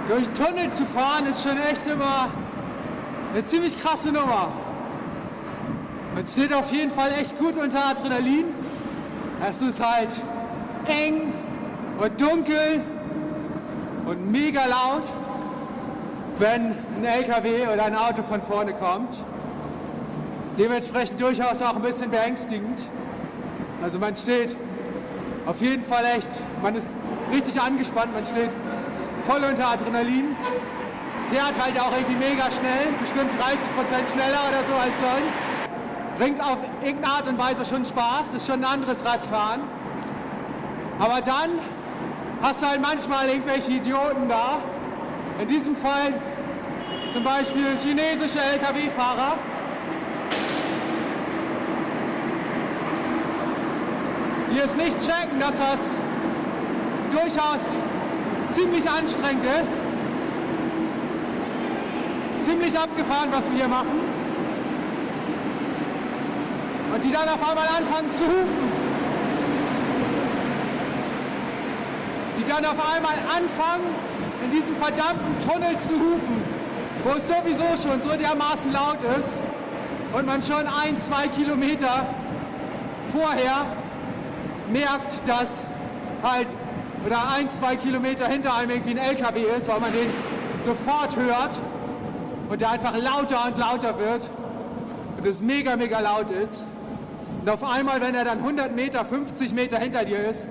durch den Tunnel zu fahren ist schon echt immer eine ziemlich krasse Nummer. Man steht auf jeden Fall echt gut unter Adrenalin. Es ist halt eng und dunkel und mega laut, wenn ein LKW oder ein Auto von vorne kommt. Dementsprechend durchaus auch ein bisschen beängstigend. Also man steht auf jeden Fall echt, man ist richtig angespannt, man steht voll unter Adrenalin. Fährt halt auch irgendwie mega schnell, bestimmt 30% schneller oder so als sonst. Bringt auf irgendeine Art und Weise schon Spaß, ist schon ein anderes Radfahren. Aber dann hast du halt manchmal irgendwelche Idioten da. In diesem Fall zum Beispiel chinesische LKW-Fahrer. Die es nicht checken, dass das durchaus ziemlich anstrengend ist. Ziemlich abgefahren, was wir hier machen. Und die dann auf einmal anfangen zu hupen. Die dann auf einmal anfangen, in diesem verdammten Tunnel zu hupen, wo es sowieso schon so dermaßen laut ist und man schon 1-2 Kilometer vorher merkt, dass halt, oder 1-2 Kilometer hinter einem irgendwie ein LKW ist, weil man den sofort hört und der einfach lauter und lauter wird und es mega, mega laut ist. Und auf einmal, wenn er dann 100 Meter, 50 Meter hinter dir ist,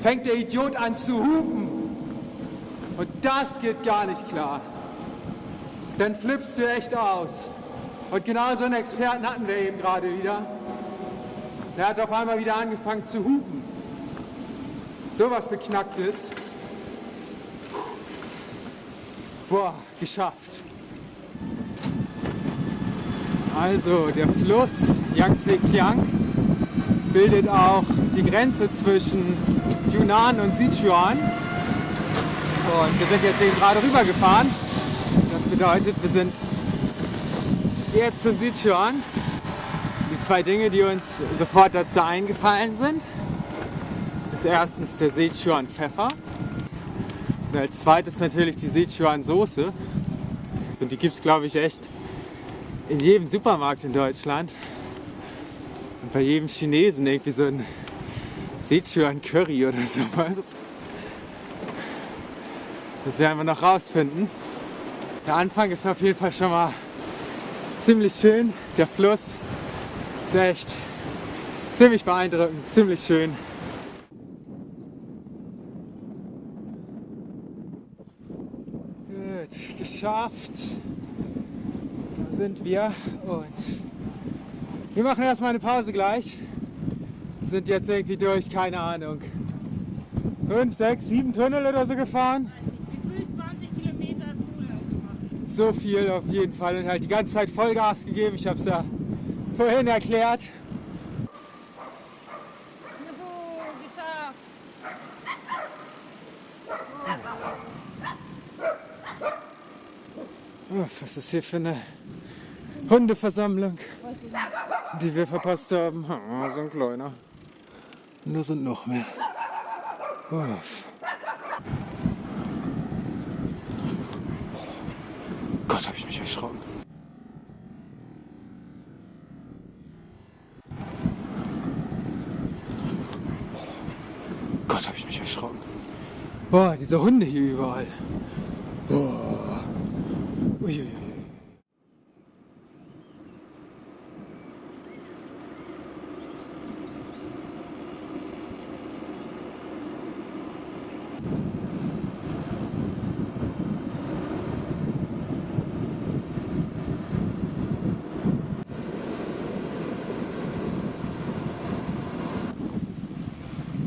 fängt der Idiot an zu hupen. Und das geht gar nicht klar. Dann flippst du echt aus. Und genau so einen Experten hatten wir eben gerade wieder. Der hat auf einmal wieder angefangen zu hupen. Sowas Beknacktes. Boah, geschafft. Also, der Fluss Yangtze-Kiang bildet auch die Grenze zwischen Yunnan und Sichuan. Und wir sind jetzt eben gerade rübergefahren. Das bedeutet, wir sind jetzt in Sichuan. Die zwei Dinge, die uns sofort dazu eingefallen sind, ist erstens der Sichuan-Pfeffer und als zweites natürlich die Sichuan-Soße. Und die gibt es, glaube ich, echt in jedem Supermarkt in Deutschland. Und bei jedem Chinesen irgendwie so ein Sichuan-Curry oder sowas. Das werden wir noch rausfinden. Der Anfang ist auf jeden Fall schon mal ziemlich schön. Der Fluss ist echt ziemlich beeindruckend, ziemlich schön. Gut, geschafft. Da sind wir und wir machen erstmal eine Pause gleich. Sind jetzt irgendwie durch, keine Ahnung, 5, 6, 7 Tunnel oder so gefahren. 20 Kilometer Tunnel gemacht. So viel auf jeden Fall und halt die ganze Zeit Vollgas gegeben. Ich habe es ja vorhin erklärt. Juhu, geschafft. Was ist hier für eine Hundeversammlung, die wir verpasst haben? Oh, so ein kleiner. Und da sind noch mehr. Uff. Gott, habe ich mich erschrocken. Gott, habe ich mich erschrocken. Boah, diese Hunde hier überall. Boah. Uiuiui.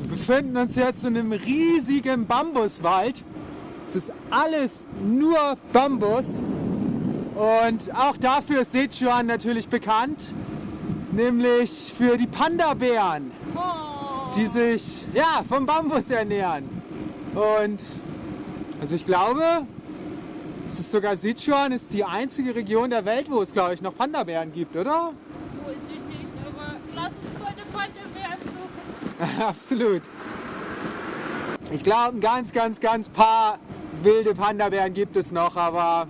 Wir befinden uns jetzt in einem riesigen Bambuswald. Es ist alles nur Bambus und auch dafür ist Sichuan natürlich bekannt, nämlich für die Panda-Bären, die sich vom Bambus ernähren. Und also ich glaube, es ist sogar Sichuan ist die einzige Region der Welt, wo es, glaube ich, noch Panda-Bären gibt, oder? Wo ist ich nicht, aber lass uns heute Panda-Bären suchen. Absolut. Ich glaube, ein ganz paar wilde Panda-Bären gibt es noch, aber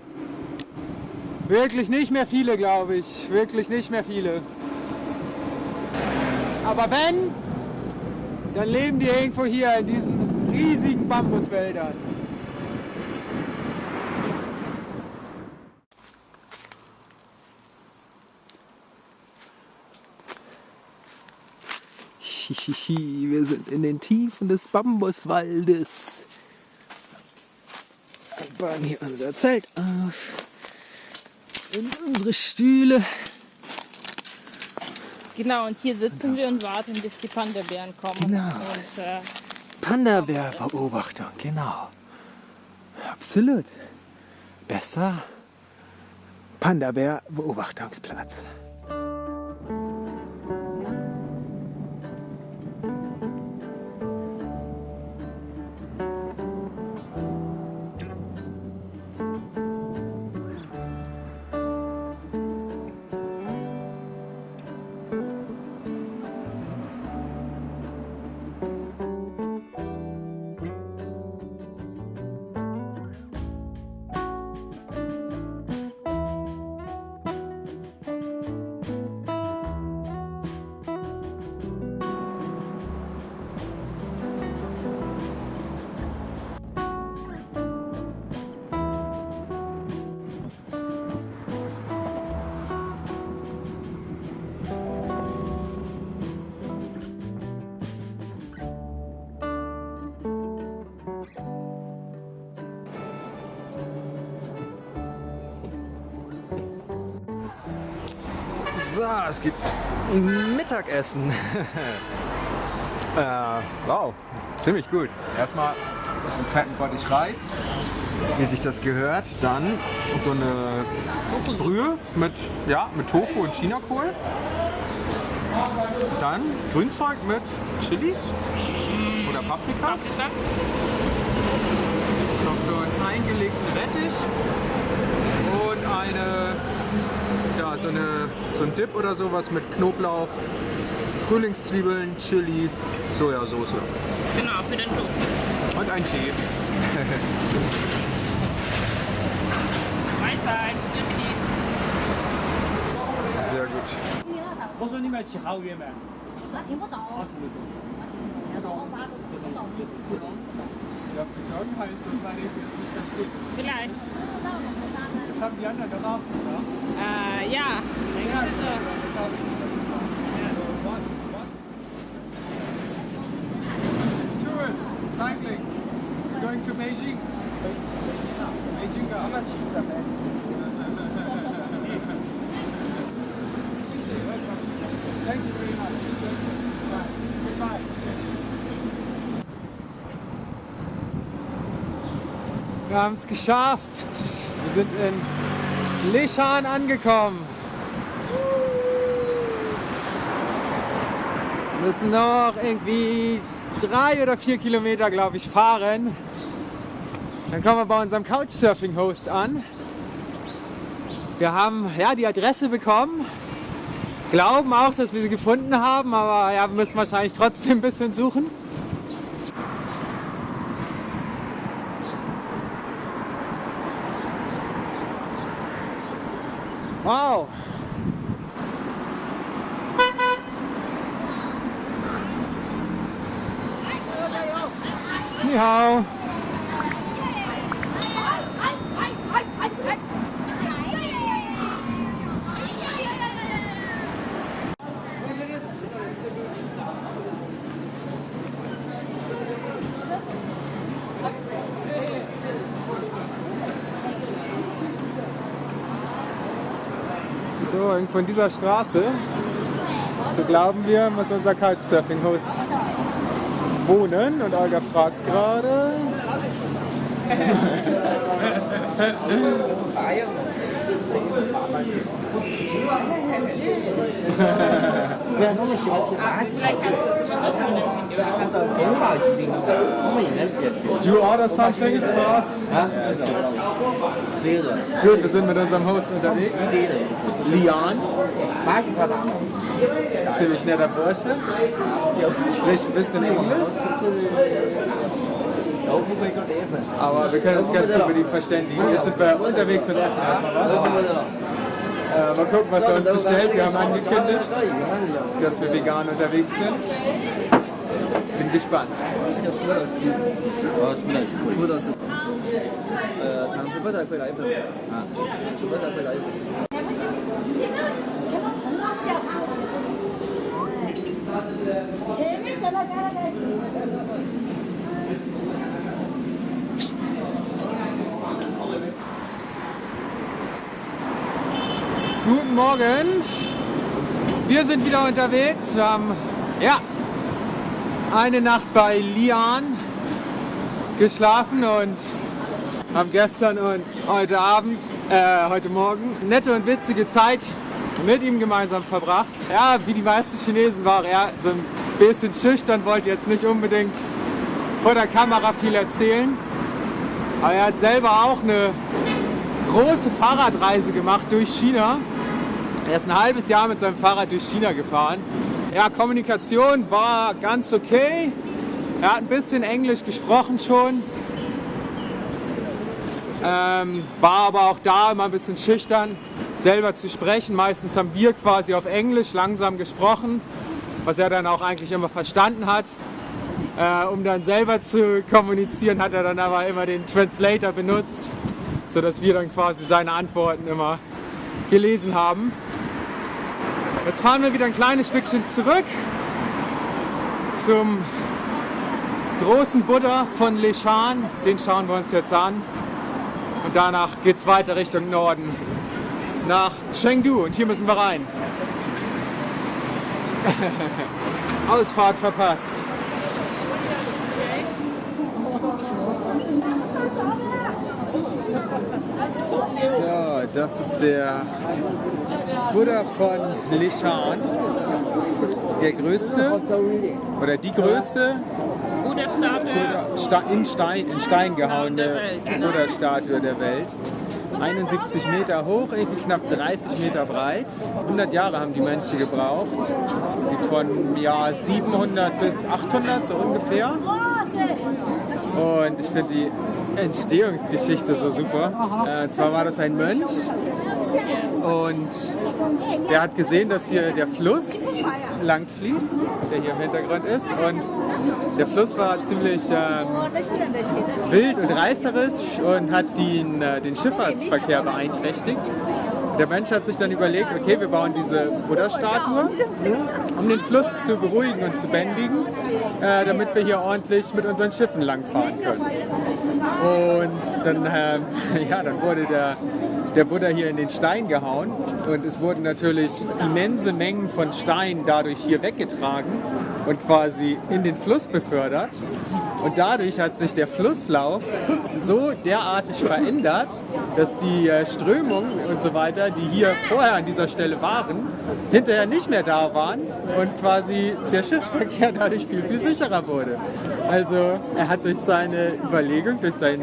wirklich nicht mehr viele, glaube ich. Wirklich nicht mehr viele. Aber wenn, dann leben die irgendwo hier in diesen riesigen Bambuswäldern. Wir sind in den Tiefen des Bambuswaldes. Wir bauen hier unser Zelt auf. Und unsere Stühle. Genau, und hier sitzen wir und warten, bis die Panda-Bären kommen. Genau. Und, Panda-Bär-Beobachtung, genau. Absolut. Besser Panda-Bär-Beobachtungsplatz. So, es gibt Mittagessen. Wow, ziemlich gut. Erstmal einen fetten Bottich Reis, wie sich das gehört. Dann so eine Brühe mit Tofu und Chinakohl. Dann Grünzeug mit Chilis oder Paprikas. Noch so einen eingelegten Rettich und so ein Dip oder sowas mit Knoblauch, Frühlingszwiebeln, Chili, Sojasauce. genau, für den Tofu. Und ein Tee. Mahlzeit. Sehr gut. 我说你们去好远没？我听不懂，我听不懂。我听不懂，我爸都听不懂。 Ich glaube, für Don heißt das, weil ich das nicht verstehe. Vielleicht. Das haben die anderen doch auch gesagt. Ja, also, Tourist, cycling, going to Beijing. Beijing, how much is that? Thank you very much. Goodbye. Wir haben es geschafft. Wir sind in Leshan angekommen. Wir müssen noch irgendwie 3 oder 4 Kilometer, glaube ich, fahren. Dann kommen wir bei unserem Couchsurfing-Host an. Wir haben die Adresse bekommen. Glauben auch, dass wir sie gefunden haben, aber ja, wir müssen wahrscheinlich trotzdem ein bisschen suchen. Wow! Ni hao! So, irgendwo in dieser Straße, so glauben wir, muss unser Couchsurfing-Host wohnen. Und Olga fragt gerade. vielleicht kannst du das übersetzen mit dem Video. You order something for us? Gut, wir sind mit unserem Host unterwegs. Lian. Ziemlich netter Bursche. Spricht ein bisschen Englisch. Aber wir können uns ganz gut mit ihm verständigen. Jetzt sind wir unterwegs und essen erstmal was. Mal gucken, was er uns bestellt. Wir haben angekündigt, dass wir vegan unterwegs sind. Bin gespannt. Guten Morgen. Wir sind wieder unterwegs. Wir haben eine Nacht bei Lian geschlafen und haben gestern und heute Morgen nette und witzige Zeit mit ihm gemeinsam verbracht. Ja, wie die meisten Chinesen war er so ein bisschen schüchtern, wollte jetzt nicht unbedingt vor der Kamera viel erzählen. Aber er hat selber auch eine große Fahrradreise gemacht durch China. Er ist ein halbes Jahr mit seinem Fahrrad durch China gefahren. Ja, Kommunikation war ganz okay. Er hat ein bisschen Englisch gesprochen schon. War aber auch da immer ein bisschen schüchtern, selber zu sprechen. Meistens haben wir quasi auf Englisch langsam gesprochen, was er dann auch eigentlich immer verstanden hat. Um dann selber zu kommunizieren, hat er dann aber immer den Translator benutzt, sodass wir dann quasi seine Antworten immer gelesen haben. Jetzt fahren wir wieder ein kleines Stückchen zurück zum großen Buddha von Leshan. Den schauen wir uns jetzt an. Und danach geht es weiter Richtung Norden nach Chengdu. Und hier müssen wir rein. Ausfahrt verpasst. So, das ist der Buddha von Leshan, der größte oder die größte in Stein gehauene Buddha-Statue der Welt. 71 Meter hoch, irgendwie knapp 30 Meter breit. 100 Jahre haben die Mönche gebraucht, die von Jahr 700 bis 800 so ungefähr. Und ich finde die Entstehungsgeschichte so super. Zwar war das ein Mönch und der hat gesehen, dass hier der Fluss lang fließt, der hier im Hintergrund ist. Und der Fluss war ziemlich wild und reißerisch und hat den Schifffahrtsverkehr beeinträchtigt. Der Mensch hat sich dann überlegt, okay, wir bauen diese Buddha-Statue, um den Fluss zu beruhigen und zu bändigen, damit wir hier ordentlich mit unseren Schiffen langfahren können. Und dann, dann wurde der Buddha hier in den Stein gehauen und es wurden natürlich immense Mengen von Stein dadurch hier weggetragen und quasi in den Fluss befördert. Und dadurch hat sich der Flusslauf so derartig verändert, dass die Strömungen und so weiter, die hier vorher an dieser Stelle waren, hinterher nicht mehr da waren und quasi der Schiffsverkehr dadurch viel, viel sicherer wurde. Also er hat durch seine Überlegung, durch die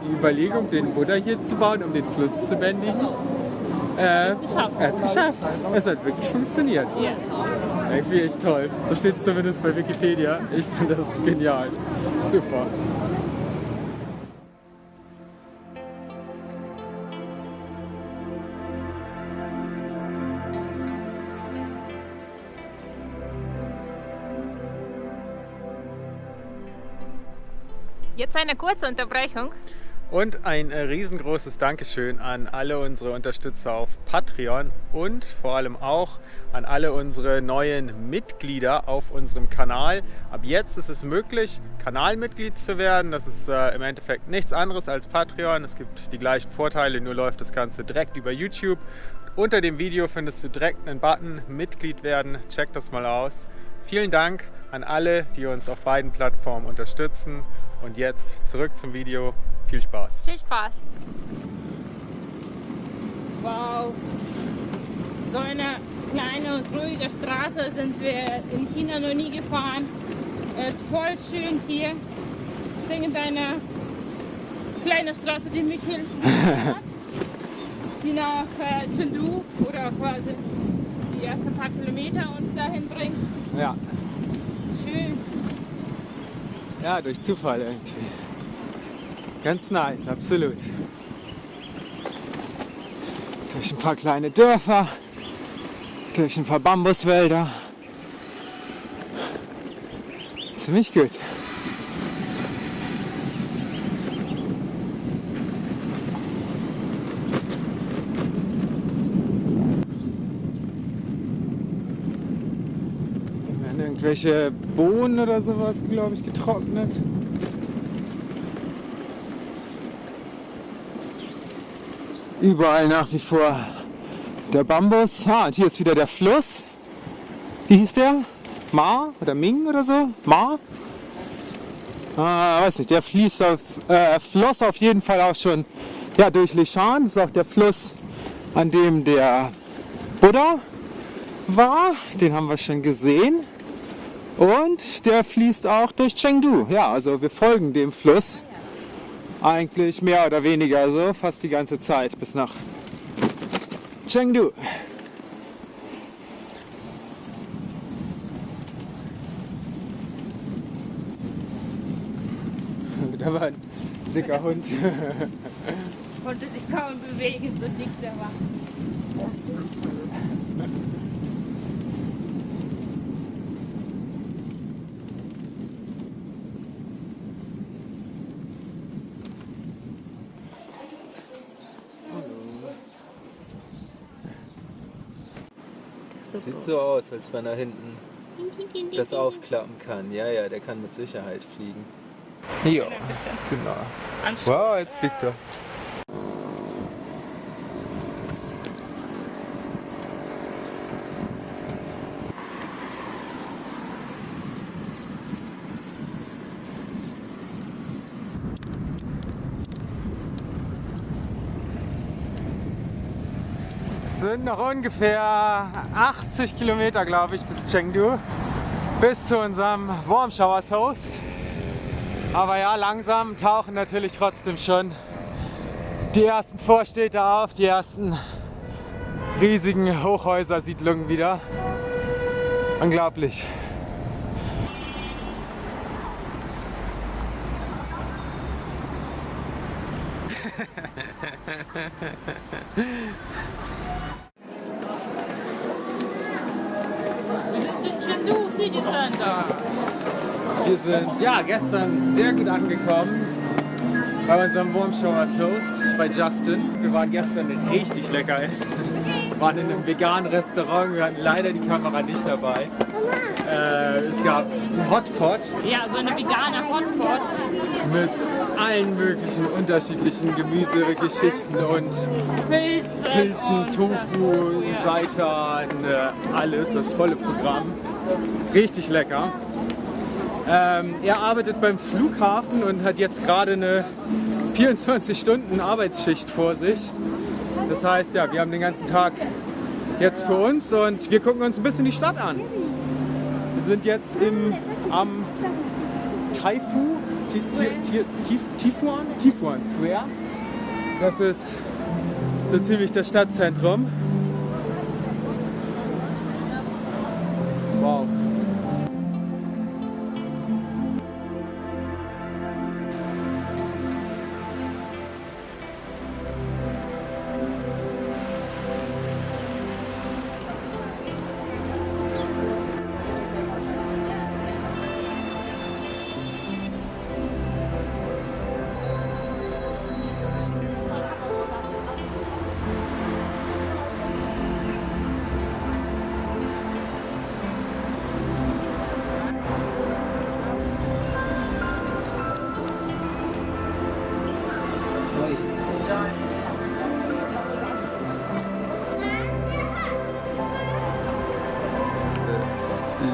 Überlegung, den Buddha hier zu bauen, um den Fluss zu bändigen, er hat es geschafft. Es hat wirklich funktioniert. Irgendwie echt toll. So steht es zumindest bei Wikipedia. Ich finde das genial. Super. Jetzt eine kurze Unterbrechung. Und ein riesengroßes Dankeschön an alle unsere Unterstützer auf Patreon und vor allem auch an alle unsere neuen Mitglieder auf unserem Kanal. Ab jetzt ist es möglich, Kanalmitglied zu werden. Das ist im Endeffekt nichts anderes als Patreon. Es gibt die gleichen Vorteile, nur läuft das Ganze direkt über YouTube. Unter dem Video findest du direkt einen Button, Mitglied werden. Check das mal aus. Vielen Dank an alle, die uns auf beiden Plattformen unterstützen. Und jetzt zurück zum Video. Viel Spaß. Viel Spaß. Wow. So eine kleine und ruhige Straße sind wir in China noch nie gefahren. Es ist voll schön hier. Singen eine kleine Straße, die mich hilft, die nach Chengdu oder quasi die ersten paar Kilometer uns dahin bringt. Ja. Schön. Ja, durch Zufall irgendwie. Ganz nice, absolut. Durch ein paar kleine Dörfer, durch ein paar Bambuswälder. Ziemlich gut. Hier werden irgendwelche Bohnen oder sowas, glaube ich, getrocknet. Überall nach wie vor der Bambus. Und hier ist wieder der Fluss. Wie hieß der? Ma oder Ming oder so? Ma? Weiß nicht, der floss auf jeden Fall auch schon durch Lishan. Das ist auch der Fluss, an dem der Buddha war. Den haben wir schon gesehen. Und der fließt auch durch Chengdu. Ja, also wir folgen dem Fluss eigentlich mehr oder weniger so, fast die ganze Zeit bis nach Chengdu. Da war ein dicker Hund. Konnte sich kaum bewegen, so dick der war. Sieht so aus, als wenn er hinten das aufklappen kann. Ja, ja, der kann mit Sicherheit fliegen. Ja, genau. Wow, jetzt fliegt er. Es sind noch ungefähr 80 Kilometer, glaube ich, bis Chengdu, bis zu unserem Warm Showers Host. Aber ja, langsam tauchen natürlich trotzdem schon die ersten Vorstädte auf, die ersten riesigen Hochhäusersiedlungen wieder. Unglaublich. Wir sind in Chengdu City Center. Wir sind gestern sehr gut angekommen bei unserem Warm Showers Host, bei Justin. Wir waren gestern richtig lecker essen. Wir waren in einem veganen Restaurant, wir hatten leider die Kamera nicht dabei. Es gab einen Hotpot. Ja, so eine vegane Hotpot. Mit allen möglichen unterschiedlichen Gemüsegeschichten und Pilzen, Tofu, Seitan, alles, das volle Programm. Richtig lecker. Er arbeitet beim Flughafen und hat jetzt gerade eine 24-Stunden-Arbeitsschicht vor sich. Das heißt, wir haben den ganzen Tag jetzt für uns und wir gucken uns ein bisschen die Stadt an. Wir sind jetzt am Tifuan Square. Das ist so ziemlich das Stadtzentrum. Wow.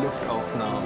Luftaufnahmen.